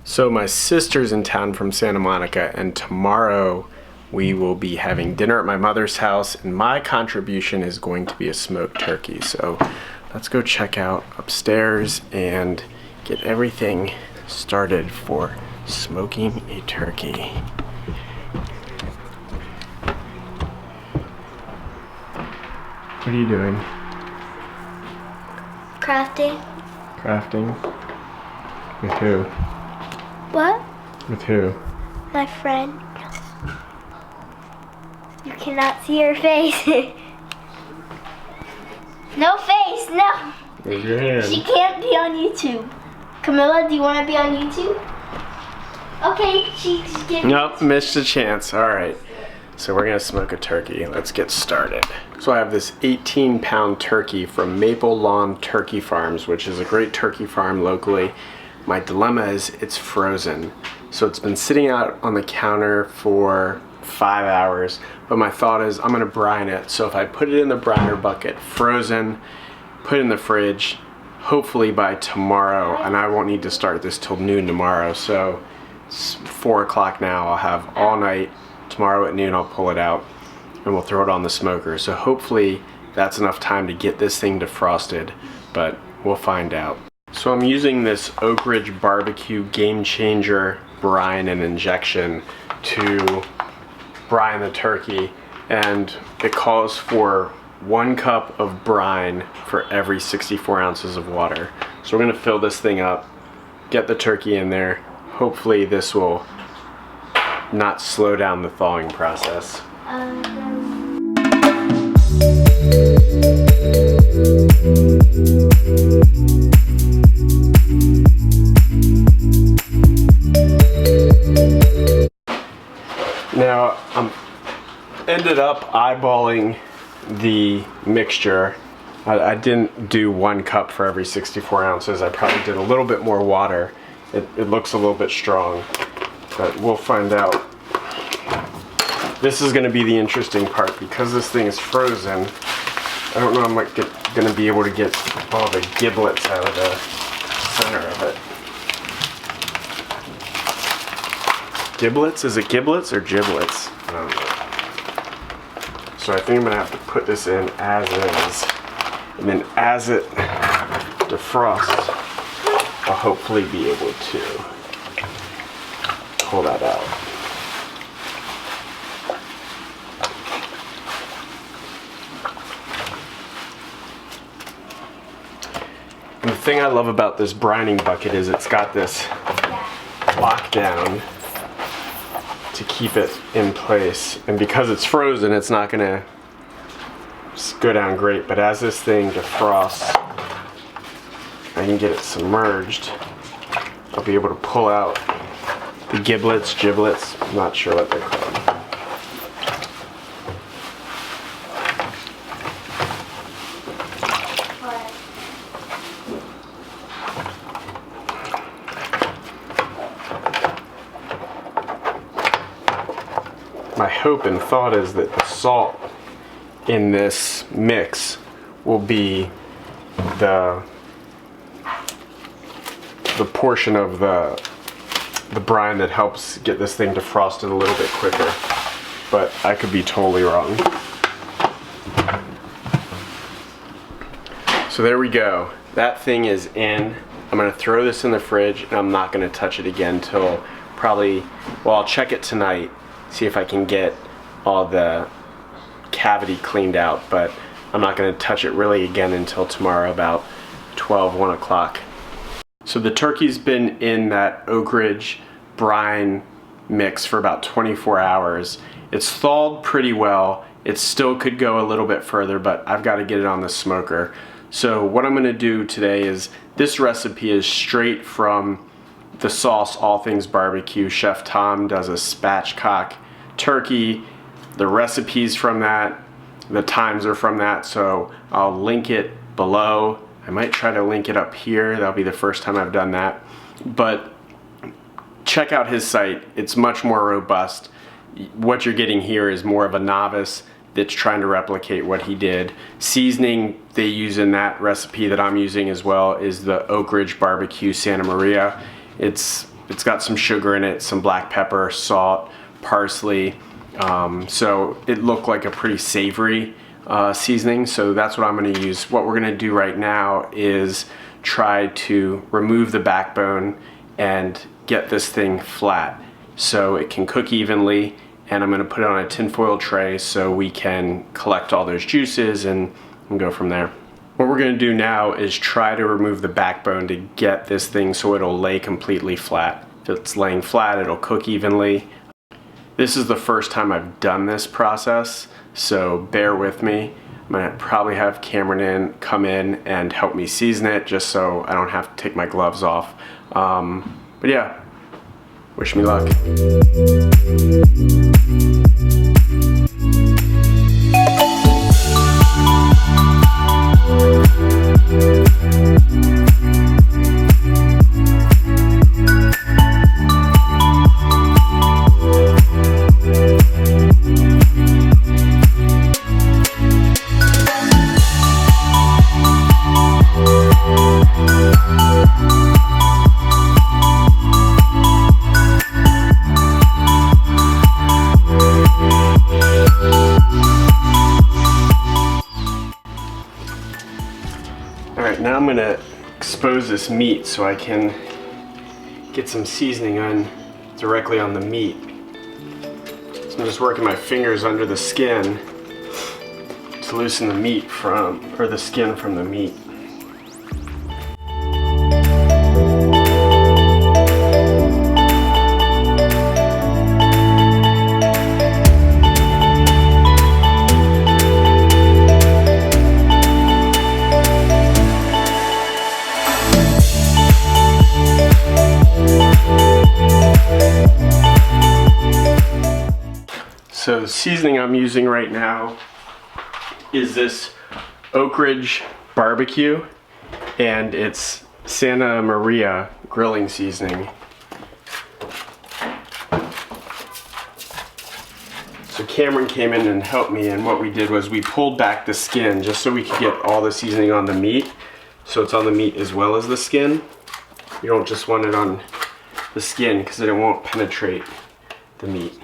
So my sister's in town from Santa Monica, and tomorrow we will be having dinner at my mother's house, and my contribution is going to be a smoked turkey. So let's go check out upstairs and get everything started for smoking a turkey. What are you doing? Crafting. Crafting? With who? What? With who? My friend. You cannot see her face. No face, no. Move your hand. She can't be on YouTube. Camilla, do you want to be on YouTube? Okay, she's giving. Nope, missed a chance. All right. So we're gonna smoke a turkey. Let's get started. So I have this 18-pound turkey from Maple Lawn Turkey Farms, which is a great turkey farm locally. My dilemma is it's frozen. So it's been sitting out on the counter for 5 hours, but my thought is I'm gonna brine it. So if I put it in the briner bucket, frozen, put it in the fridge, hopefully by tomorrow, and I won't need to start this till noon tomorrow. So it's 4 o'clock now. I'll have all night. Tomorrow at noon I'll pull it out and we'll throw it on the smoker. So hopefully that's enough time to get this thing defrosted, but we'll find out. So I'm using this Oak Ridge Barbecue Game Changer brine and injection to brine the turkey, and it calls for 1 cup of brine for every 64 ounces of water. So we're gonna fill this thing up, get the turkey in there. Hopefully this will not slow down the thawing process. Now, I'm ended up eyeballing the mixture. I didn't do 1 cup for every 64 ounces. I probably did a little bit more water. It looks a little bit strong, but we'll find out. This is going to be the interesting part because this thing is frozen. I don't know if I'm going to be able to get all the giblets out of the center of it. Giblets? Is it giblets or giblets? I don't know. So I think I'm going to have to put this in as is, and then as it defrosts, I'll hopefully be able to pull that out. And the thing I love about this brining bucket is it's got this lockdown to keep it in place, and because it's frozen it's not gonna go down great, but as this thing defrosts I can get it submerged, I'll be able to pull out the giblets, I'm not sure what they're called. My hope and thought is that the salt in this mix will be the portion of the brine that helps get this thing defrosted a little bit quicker, but I could be totally wrong. So there we go. That thing is in. I'm gonna throw this in the fridge and I'm not gonna touch it again till probably, well, I'll check it tonight, see if I can get all the cavity cleaned out, but I'm not going to touch it really again until tomorrow about 1 o'clock. So the turkey's been in that Oak Ridge brine mix for about 24 hours. It's thawed pretty well. It still could go a little bit further, but I've got to get it on the smoker. So what I'm going to do today is, this recipe is straight from the sauce All Things Barbecue. Chef Tom does a Spatchcock Turkey. The recipe's from that, the times are from that, so I'll link it below. I might try to link it up here. That'll be the first time I've done that. But check out his site. It's much more robust. What you're getting here is more of a novice that's trying to replicate what he did. Seasoning they use in that recipe that I'm using as well is the Oak Ridge Barbecue Santa Maria. It's it's got some sugar in it, some black pepper, salt, parsley. So it looked like a pretty savory seasoning, so that's what I'm going to use. What we're going to do right now is try to remove the backbone and get this thing flat so it can cook evenly, and I'm going to put it on a tinfoil tray so we can collect all those juices and go from there. What we're going to do now is try to remove the backbone to get this thing so it'll lay completely flat. If it's laying flat, it'll cook evenly. This is the first time I've done this process, so bear with me. I'm going to probably have Cameron come in and help me season it just so I don't have to take my gloves off. But yeah, wish me luck. Alright, now I'm going to expose this meat so I can get some seasoning on directly on the meat. So I'm just working my fingers under the skin to loosen the meat or the skin from the meat. So the seasoning I'm using right now is this Oak Ridge barbecue, and it's Santa Maria grilling seasoning. So Cameron came in and helped me, and what we did was we pulled back the skin just so we could get all the seasoning on the meat, so it's on the meat as well as the skin. You don't just want it on the skin because then it won't penetrate the meat.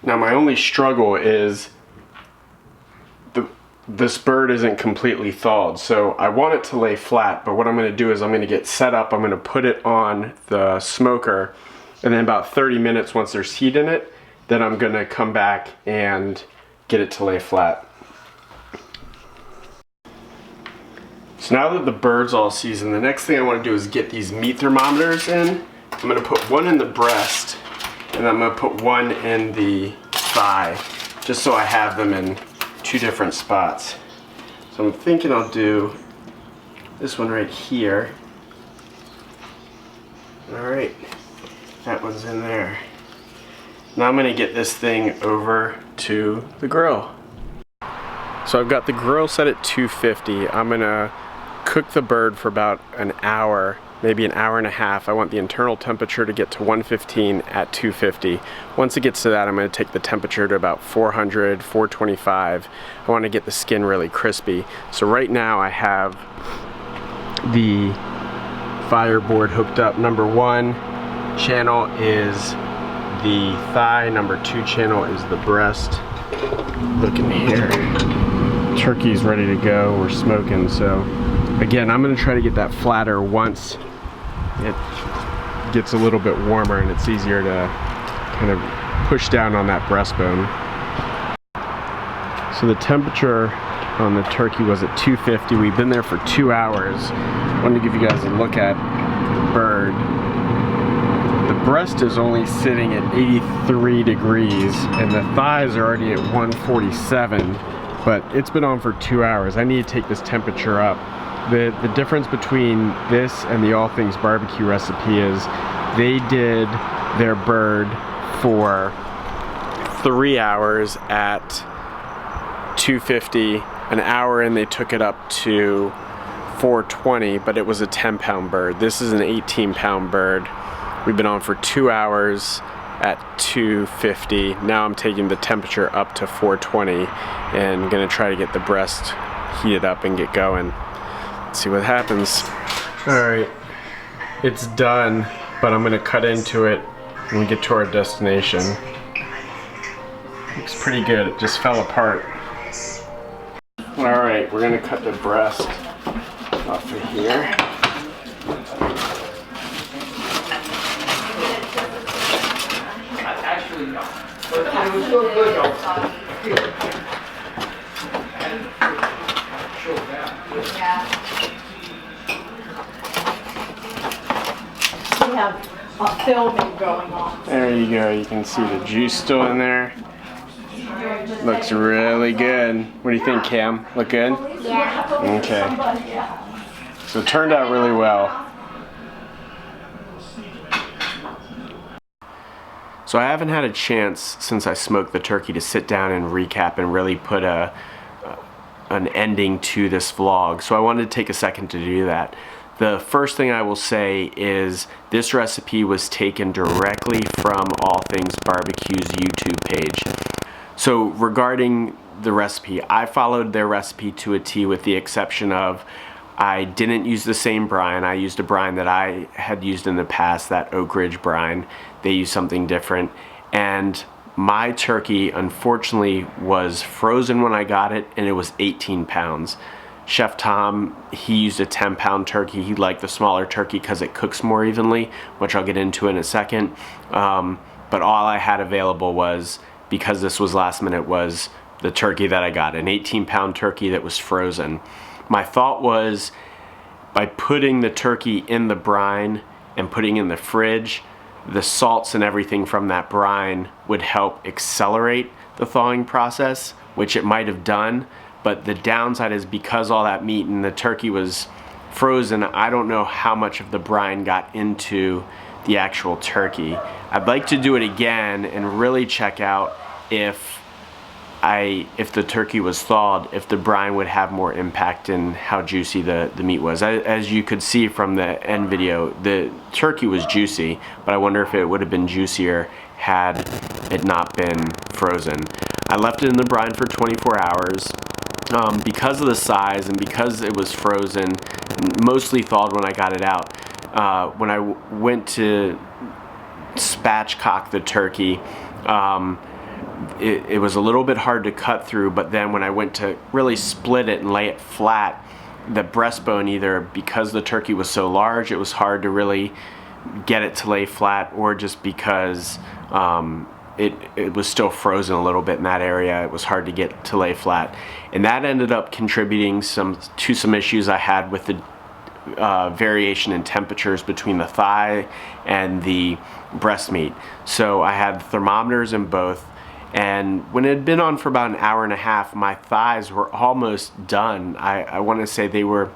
Now my only struggle is this bird isn't completely thawed, so I want it to lay flat, but what I'm going to do is I'm going to get set up, I'm going to put it on the smoker, and then about 30 minutes once there's heat in it, then I'm going to come back and get it to lay flat. So now that the bird's all seasoned, the next thing I want to do is get these meat thermometers in. I'm going to put one in the breast, and I'm going to put one in the thigh, just so I have them in two different spots. So I'm thinking I'll do this one right here. Alright, that one's in there. Now I'm going to get this thing over to the grill. So I've got the grill set at 250. I'm going to cook the bird for about an hour, maybe an hour and a half. I want the internal temperature to get to 115 at 250. Once it gets to that, I'm going to take the temperature to about 400, 425. I want to get the skin really crispy. So right now I have the Fireboard hooked up. Number 1 channel is the thigh, number 2 channel is the breast. Look in here. Turkey's ready to go. We're smoking, so again, I'm going to try to get that flatter once it gets a little bit warmer and it's easier to kind of push down on that breastbone. So the temperature on the turkey was at 250. We've been there for 2 hours. I wanted to give you guys a look at the bird. The breast is only sitting at 83 degrees and the thighs are already at 147, but it's been on for 2 hours. I need to take this temperature up. The difference between this and the All Things Barbecue recipe is they did their bird for 3 hours at 250. An hour in, they took it up to 420, but it was a 10-pound bird. This is an 18-pound bird. We've been on for 2 hours at 250. Now I'm taking the temperature up to 420 and gonna try to get the breast heated up and get going. Let's see what happens. All right, it's done, but I'm gonna cut into it when we get to our destination. Looks pretty good, it just fell apart. All right, we're gonna cut the breast off of here. Actually, no. But it was so good though. We have a filming going on. There you go, you can see the juice still in there. Looks really good. What do you think, Cam? Look good? Yeah. Okay. So it turned out really well. So I haven't had a chance since I smoked the turkey to sit down and recap and really put an ending to this vlog. So I wanted to take a second to do that. The first thing I will say is this recipe was taken directly from All Things Barbecue's YouTube page. So regarding the recipe, I followed their recipe to a T with the exception of I didn't use the same brine. I used a brine that I had used in the past, that Oak Ridge brine. They used something different. And my turkey, unfortunately, was frozen when I got it, and it was 18 pounds. Chef Tom, he used a 10-pound turkey. He liked the smaller turkey because it cooks more evenly, which I'll get into in a second. But all I had available was, because this was last minute, was the turkey that I got, an 18-pound turkey that was frozen. My thought was, by putting the turkey in the brine and putting it in the fridge, the salts and everything from that brine would help accelerate the thawing process, which it might have done. But the downside is, because all that meat and the turkey was frozen, I don't know how much of the brine got into the actual turkey. I'd like to do it again and really check out if the turkey was thawed, if the brine would have more impact in how juicy the meat was. As you could see from the end video, the turkey was juicy, but I wonder if it would have been juicier had it not been frozen. I left it in the brine for 24 hours. Because of the size and because it was frozen, mostly thawed when I got it out, when I went to spatchcock the turkey, it was a little bit hard to cut through, but then when I went to really split it and lay it flat, the breastbone, either because the turkey was so large, it was hard to really get it to lay flat, or just because it was still frozen a little bit in that area, it was hard to get to lay flat. And that ended up contributing to some issues I had with the variation in temperatures between the thigh and the breast meat. So I had thermometers in both, and when it had been on for about an hour and a half, my thighs were almost done. I want to say they were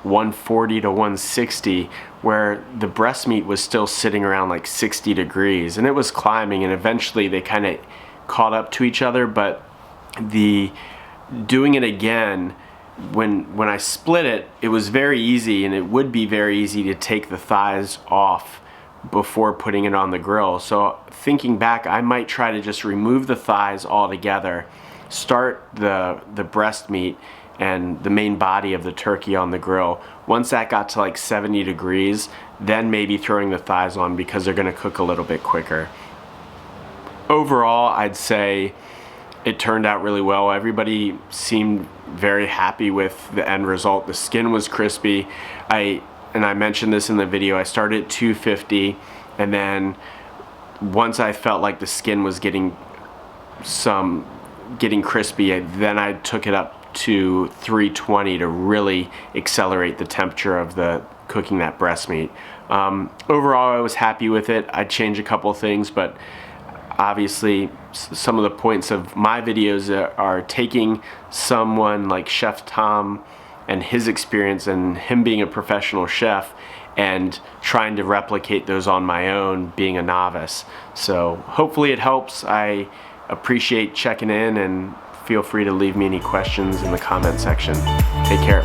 140 to 160, where the breast meat was still sitting around like 60 degrees, and it was climbing, and eventually they kind of caught up to each other. But doing it again, when I split it, it was very easy, and it would be very easy to take the thighs off before putting it on the grill. So thinking back, I might try to just remove the thighs altogether, start the breast meat and the main body of the turkey on the grill. Once that got to like 70 degrees, then maybe throwing the thighs on, because they're gonna cook a little bit quicker. Overall, I'd say it turned out really well. Everybody seemed very happy with the end result. The skin was crispy. And I mentioned this in the video, I started at 250, and then once I felt like the skin was getting crispy, then I took it up to 320 to really accelerate the temperature of the cooking that breast meat. Overall, I was happy with it. I'd change a couple things, but obviously some of the points of my videos are taking someone like Chef Tom and his experience and him being a professional chef and trying to replicate those on my own, being a novice. So hopefully it helps. I appreciate checking in, and feel free to leave me any questions in the comment section. Take care.